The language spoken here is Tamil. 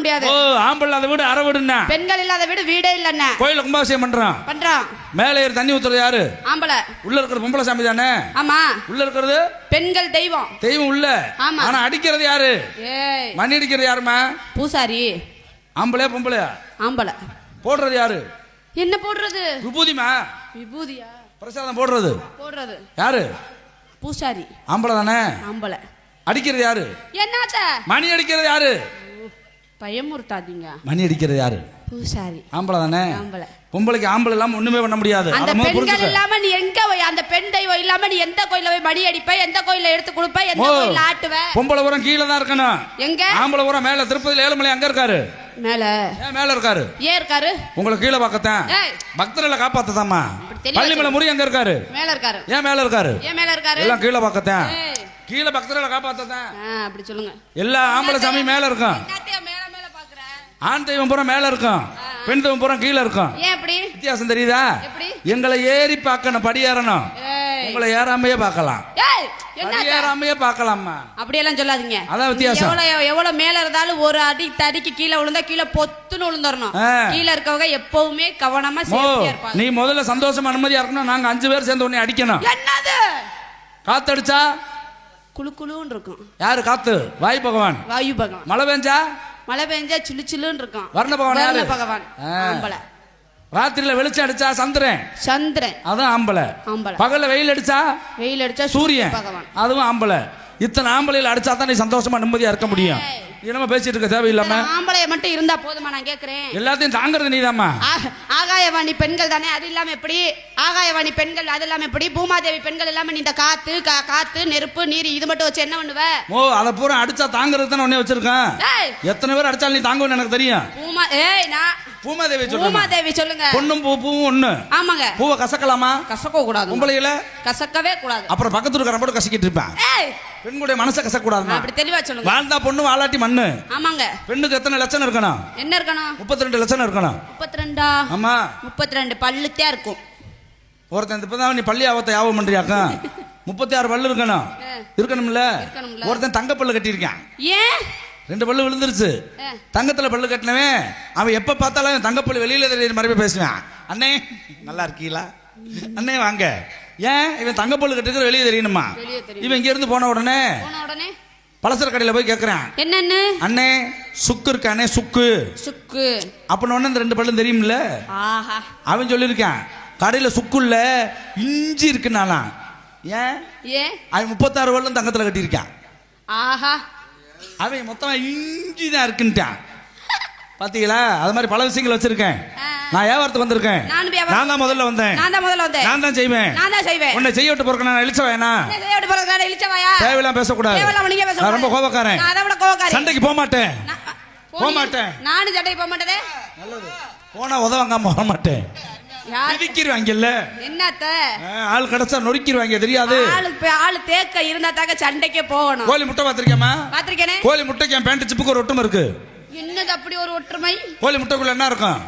முடியாது. ஓ, ஆம்பளை இல்லாத வீடு அரை வீடுன்னா, பெண்கள் இல்லாத வீடு வீடே இல்லன்னா. கோயில கும்பாபிஷேகம் பண்றான். மேலே ஏறி தண்ணி ஊத்துறது யாரு? ஆம்பளை. உள்ள இருக்கிற பொம்பளை சாமி தானே? ஆமா. உள்ள இருக்கிறது பெண்கள் தெய்வம். தெய்வம் உள்ள. ஆனா அடிக்கிறது யாரு? மணி அடிக்கிறது யாருமா? பூசாரி. ஆம்பளையா பொம்பளையா? ஆம்பளை. போடுறது யாரு? என்ன போடுறது? விபூதிமா. விபூதியா? பிரசாதம் போடுறது யாரு? பூசாரி. ஆம்பளை தானே? ஆம்பளை. அடிக்கிறது யாரு? என்னத்த? மணி அடிக்கிறது யாரு? பயமுறுத்தாதீங்க. மணி அடிக்கிறது யாரு? பூசாரி. ஆம்பளை தானே? ஆம்பளை. பொம்பளைக்கு ஆம்பளை இல்லாம ஒண்ணுமே பண்ண முடியாது. அந்த பெண்கள் இல்லாம நீ எங்க போய், அந்த பெண் தெய்வம் இல்லாம நீ எந்த கோயில்ல போய் மணி அடிப்ப, எந்த கோயில்ல எடுத்து கொடுப்ப, எந்த கோயில்ல ஆட்டுவ? பொம்பளை பூரா கீழ தான் இருக்கணும். எங்க? ஆம்பளை பூரா மேல. திருப்பதியில ஏழுமலை அங்க இருக்காரு. மேல. ஏன் மேல இருக்காரு? ஏன் இருக்காரு? உங்களை கீழே பார்க்கத்தான். பக்தர்களை காப்பாத்ததாமா. பள்ளிமலை முறி அங்க இருக்காரு. மேல இருக்காரு. ஏன் மேல இருக்காரு? ஏன் மேல இருக்காரு? எல்லாம் கீழே பார்க்கத்தான். கீழே பக்தர்களை காப்பாத்ததான். அப்படி சொல்லுங்க. எல்லா ஆம்பளை சாமி மேல இருக்கும். ஆண் தெய்வம் பூரா மேல இருக்கும், பெண் தெய்வம் பூரா கீழே இருக்கும். ஏன் அப்படி வித்தியாசம் தெரியுதா? எங்களை ஏறி பார்க்கணும், படி ஏறணும். உங்களை ஏறாமையே பார்க்கலாம், ஏறாமையே பார்க்கலாமா. அப்படி எல்லாம் சொல்லாதீங்க. அதான் வித்தியாசம். எவ்வளவு மேல இருந்தாலும் ஒரு அடி தடிக்கு கீழே விழுந்தா கீழே பொத்துன்னு விழுந்துறணும். கீழே இருக்கவங்க எப்பவுமே கவனமா சேஃப்டியா இருப்பாங்க. நீ முதல்ல சந்தோஷமா நிம்மதியா இருக்கணும். நாங்க 5 பேர் சேர்ந்து உன்னை அடிக்கணும். என்னது? காத்தடிச்சா குளு குளுன்னு இருக்கும். யாரு காத்து? வாயு பகவான். வாயு பகவான். மழை பெஞ்சா சுழு சுழுன்னு இருக்கும். வர்ண பகவான். யாரு? பகவான். ஆம்பளை. ராத்திரியில வெளிச்சம் அடிச்சா சந்திரன். அதுவும் ஆம்பளை. பகல்ல வெயில் அடிச்சா சூரியன். அதுவும் ஆம்பளை. இத்தனை ஆம்பளையில அடிச்சா தான் நீ சந்தோஷமா நிம்மதியா இருக்க முடியும். என்னமா பேசிட்டு இருக்க தேவையில்லாம? ஆம்பளைய மட்டும் இருந்தா போதுமா? நான் கேக்குறேன். எல்லாத்தையும் தாங்கிறது நீதாம்மா. ஆகாயவாணி பெண்கள் தானே, அது இல்லாம எப்படி? ஆகாயவாணி பெண்கள் அது இல்லாம எப்படி? பூமாதேவி பெண்கள் இல்லாம நீ இந்த காத்து நெருப்பு நீர் இது மட்டும் வச்சு என்ன பண்ணுவ? ஓ, அத பூரா அடிச்சா தாங்கிறது தானே உன்னை வச்சிருக்கேன். எத்தனை பேர் அடிச்சாலும் நீ தாங்குவேன்னு எனக்கு தெரியும். பூமாதேவி சொல்லுங்க. பொண்ணும் பூவும் ஒண்ணு. ஆமாங்க. பூவை கசக்கலாமா? கசக்க கூடாது. உங்களையில கசக்கவே கூடாது. அப்புறம் பக்கத்துல இருக்கிற போட்டு கசக்கிட்டு இருப்பேன். பெண்களுடைய மனசை கசக்க கூடாது. அப்படி தெளிவா சொல்லுங்க. வாழ்ந்தா பொண்ணு வாலாட்டி மண்ணு. ஆமாங்க. பெண்ணுக்கு எத்தனை லட்சணம் இருக்கணும்? என்ன இருக்கணும்? 32 லட்சணம் இருக்கணும். 32? ஆமா, 32 பல்லுத்தே இருக்கும். ஒருத்தன் இப்பதான் நீ பள்ளி ஆவத்தை யாபம் பண்றியாக்கா? 36 பல்லு இருக்கணும்ல. ஒருத்தன் தங்க பல்லு கட்டியிருக்கான். ஏன்? 2 பல்லு விழுந்துருச்சு. தங்கத்துல பல்லு கட்டினவன் அவன் எப்ப பார்த்தாலும் தங்கப்பல்லு வெளியில தெரியுற மாதிரி பேசுவான். அண்ணே நல்லா இருக்கீங்களா? அண்ணே வாங்க. ஏன்? இவன் தங்கப்பல்லு கட்டுக்கிற வெளியே தெரியணுமா? இவன் இங்க இருந்து போன உடனே பலசர கடையில போய் கேக்குறான். என்னன்னு? அண்ணே சுக்கு இருக்கானே? சுக்கு அப்படின்னு இந்த 2 பல்லும் தெரியும்ல. அவன் சொல்லியிருக்கான் கடையில சுக்கு இல்ல இஞ்சி இருக்குன்னாலாம். ஏன்? அவன் 36 பல்லும் தங்கத்துல கட்டியிருக்கான். அவன் மொத்தமா இஞ்சி தான் இருக்குன்ட்டான். பாத்தீங்களா? அது மாதிரி பல விஷயங்கள் வச்சிருக்கேன். நான் வியாபாரத்துக்கு வந்திருக்கேன். நான் தான் முதல்ல வந்தேன். நான் தான் செய்வேன். உன்னை செய்ய விட்டு போறேன். நான் இழிச்சவாயனா? தேவையெல்லாம் பேசக்கூடாது. நான் ரொம்ப கோபக்காரன். சண்டைக்கு போக மாட்டேன். நானும் சண்டைக்கு போக மாட்டேன். நல்லது. போனா உதவாங்காம போக மாட்டேன். நொறுக்கிடுவாங்கல்ல. என்னத்த ஆள் கிடைச்சா நொறுக்கிடுவாங்க. தெரியாது? ஆளு தேக்க இருந்தா தாங்க சண்டைக்கே போகணும். கோழி முட்டை பாத்திருக்கேமா? பாத்திருக்கேனே. கோழி முட்டைக்கு என் பேண்ட் சிப்புக்கு ஒரு ஒற்றுமை இருக்கு. என்னது அப்படி ஒரு ஒற்றுமை? கோழி முட்டைக்குள்ள என்ன இருக்கும்?